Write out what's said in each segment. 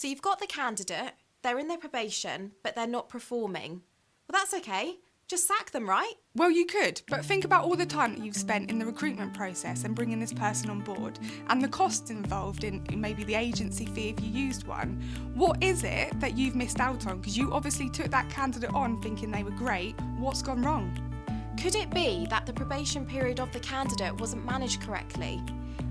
So you've got the candidate, they're in their probation, but they're not performing. Well, that's okay. Just sack them, right? Well, you could, but think about all the time that you've spent in the recruitment process and bringing this person on board, and the costs involved in maybe the agency fee if you used one. What is it that you've missed out on? Because you obviously took that candidate on thinking they were great. What's gone wrong? Could it be that the probation period of the candidate wasn't managed correctly?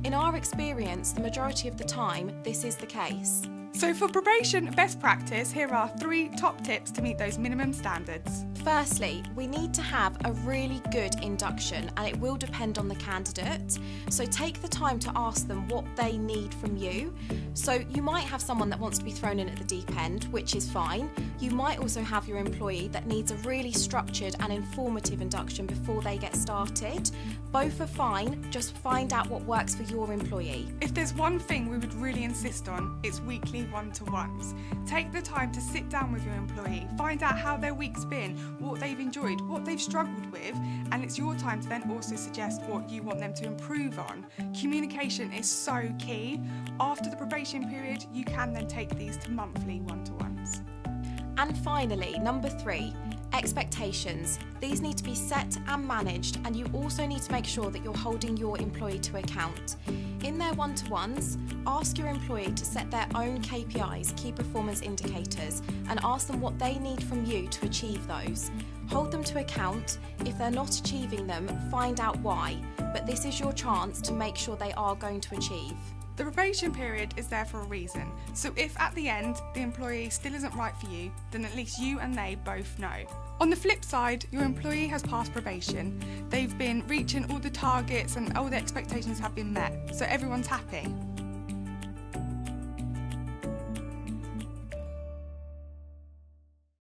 In our experience, the majority of the time, this is the case. So for probation best practice, here are 3 top tips to meet those minimum standards. Firstly, we need to have a really good induction, and it will depend on the candidate. So take the time to ask them what they need from you. So you might have someone that wants to be thrown in at the deep end, which is fine. You might also have your employee that needs a really structured and informative induction before they get started. Both are fine, just find out what works for your employee. If there's one thing we would really insist on, it's weekly one-to-ones. Take the time to sit down with your employee, find out how their week's been, what they've enjoyed, what they've struggled with, and it's your time to then also suggest what you want them to improve on. Communication is so key. After the probation period, you can then take these to monthly one-to-ones. And finally, number 3, expectations. These need to be set and managed, and you also need to make sure that you're holding your employee to account. In their one-to-ones, ask your employee to set their own KPIs, key performance indicators, and ask them what they need from you to achieve those. Hold them to account. If they're not achieving them, find out why, but this is your chance to make sure they are going to achieve. The probation period is there for a reason, so if at the end the employee still isn't right for you, then at least you and they both know. On the flip side, your employee has passed probation, they've been reaching all the targets and all the expectations have been met, so everyone's happy.